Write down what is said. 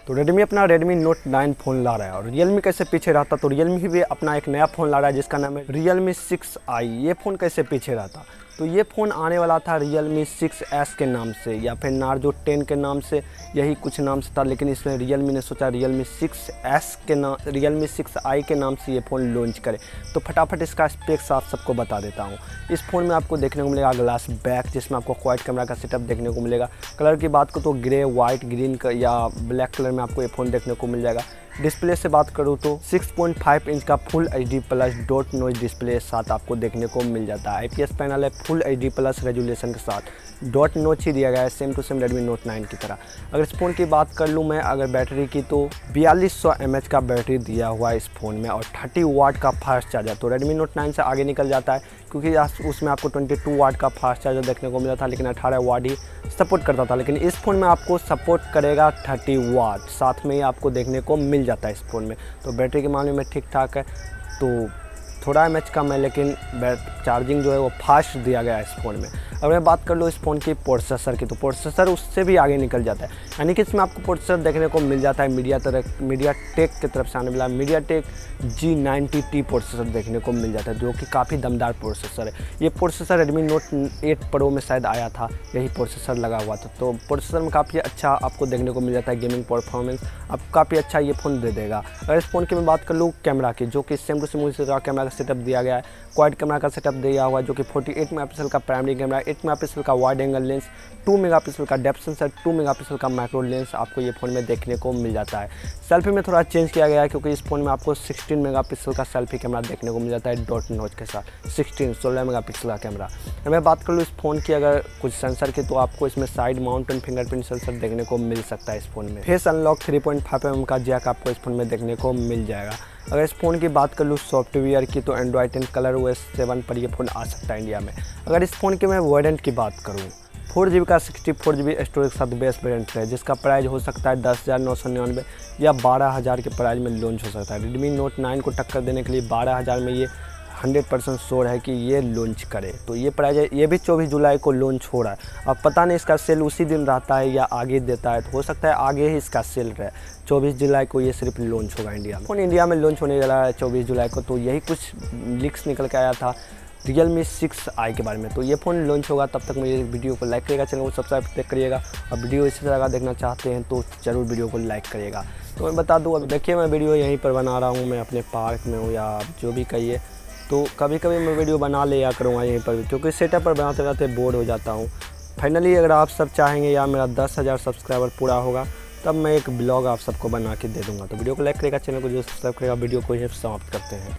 तो Redmi अपना Redmi Note 9 phone ला रहा है और Realme कैसे पीछे रहता। तो Realme भी अपना एक नया फ़ोन ला रहा है जिसका नाम है Realme 6i। ये फ़ोन कैसे पीछे रहता, तो ये फ़ोन आने वाला था Realme 6s के नाम से या फिर Narzo 10 के नाम से, यही कुछ नाम से था। लेकिन इसमें Realme ने सोचा Realme 6s के नाम Realme 6i के नाम से ये फ़ोन लॉन्च करे। तो फटाफट इसका स्पेक्स आप सबको बता देता हूँ। इस फ़ोन में आपको देखने को मिलेगा ग्लास बैक, जिसमें आपको क्वाड कैमरा का सेटअप देखने को मिलेगा। कलर की बात करूँ तो ग्रे, वाइट, ग्रीन या ब्लैक कलर में आपको ये फ़ोन देखने को मिल जाएगा। डिस्प्ले से बात करूँ तो 6.5 इंच का फुल HD प्लस डॉट नॉइज डिस्प्ले साथ आपको देखने को मिल जाता है। IPS पैनल है, फुल HD प्लस रेजोल्यूशन के साथ डॉट नॉच ही दिया गया है, same to same Redmi Note 9 की तरह। अगर इस फ़ोन की बात कर लूँ मैं अगर बैटरी की, तो 4200 mAh का बैटरी दिया हुआ है इस फ़ोन में और 30 वाट का फास्ट चार्जर। तो Redmi Note 9 से आगे निकल जाता है क्योंकि उसमें आपको 22 वाट का फास्ट चार्जर देखने को मिला था, लेकिन 18 वाट ही सपोर्ट करता था। लेकिन इस फ़ोन में आपको सपोर्ट करेगा 30 वाट, साथ में ही आपको देखने को मिल जाता है इस फ़ोन में। तो बैटरी के मामले में ठीक ठाक है, तो थोड़ा mAh कम है, लेकिन चार्जिंग जो है वो फास्ट दिया गया है इस फ़ोन में। अगर मैं बात कर लूँ इस फ़ोन की प्रोसेसर की, तो प्रोसेसर उससे भी आगे निकल जाता है, यानी कि इसमें आपको प्रोसेसर देखने को मिल जाता है मीडियाटेक की तरफ से आने वाला Mediatak G90T प्रोसेसर देखने को मिल जाता है, जो कि काफ़ी दमदार प्रोसेसर है। ये प्रोसेसर Redmi Note 8 Pro में शायद आया था, यही प्रोसेसर लगा हुआ था। तो प्रोसेसर में काफ़ी अच्छा आपको देखने को मिल जाता है, गेमिंग परफॉर्मेंस आपको काफ़ी अच्छा ये फ़ोन दे देगा। अगर इस फ़ोन की मैं बात कर लूँ कैमरा की, जो कि सेम टू सेम उसी तरह कैमरा का सेटअप दिया गया है, क्वाड कैमरा का सेटअप दिया हुआ है, जो कि 48 मेगापिक्सल का प्राइमरी कैमरा, 8 मेगापिक्सल का वाइड एंगल लेंस, 2 मेगापिक्सल का डेप्थ सेंसर, 2 मेगापिक्सल का मैक्रो लेंस आपको ये फ़ोन में देखने को मिल जाता है। सेल्फी में थोड़ा चेंज किया गया है क्योंकि इस फ़ोन में आपको 16 मेगापिक्सल का सेल्फी कैमरा देखने को मिल जाता है डॉट नॉच के साथ। 16 मेगापिक्सल का कैमरा। अगर मैं बात कर लूँ इस फ़ोन की अगर कुछ सेंसर की, तो आपको इसमें side mount and fingerprint sensor देखने को मिल सकता है इस फ़ोन में। फेस अनलॉक 3.5 mm का जैक आपको इस फ़ोन में देखने को मिल जाएगा। अगर इस फ़ोन की बात कर लूँ सॉफ्टवेयर की, तो Android 10 ColorOS 7 पर ये फ़ोन आ सकता है इंडिया में। अगर इस फ़ोन की मैं वेरिएंट की बात करूँ, 4GB का 64GB स्टोरेज के साथ बेस्ट वेरिएंट है, जिसका प्राइस हो सकता है 10,999 या 12,000 के प्राइस में लॉन्च हो सकता है। Redmi Note 9 को टक्कर देने के लिए 12,000 में ये 100% श्योर है कि ये लॉन्च करे। तो ये प्राइस है, ये भी 24 जुलाई को लॉन्च हो रहा है। अब पता नहीं इसका सेल उसी दिन रहता है या आगे देता है, तो हो सकता है आगे ही इसका सेल रहे। 24 जुलाई को ये सिर्फ लॉन्च होगा इंडिया में। फ़ोन इंडिया में लॉन्च होने वाला है 24 जुलाई को। तो यही कुछ लीक्स निकल के आया था Realme 6i के बारे में। तो ये फ़ोन लॉन्च होगा, तब तक मुझे वीडियो को लाइक करिएगा, चैनल को सब्सक्राइब करिएगा और वीडियो इसी तरह का देखना चाहते हैं तो ज़रूर वीडियो को लाइक करिएगा। तो मैं बता दूँ, अब देखिए मैं वीडियो यहीं पर बना रहा हूँ, मैं अपने पार्क में हूँ या जो भी कहिए। तो कभी कभी मैं वीडियो बना लिया करूँगा यहीं पर, क्योंकि सेटअप पर बनाते बनाते बोर हो जाता हूँ। फाइनली अगर आप सब चाहेंगे या मेरा 10,000 सब्सक्राइबर पूरा होगा, तब मैं एक ब्लॉग आप सबको बना के दे दूँगा। तो वीडियो को लाइक करेगा, चैनल को जो सब्सक्राइब करेगा। वीडियो को यहीं समाप्त करते हैं।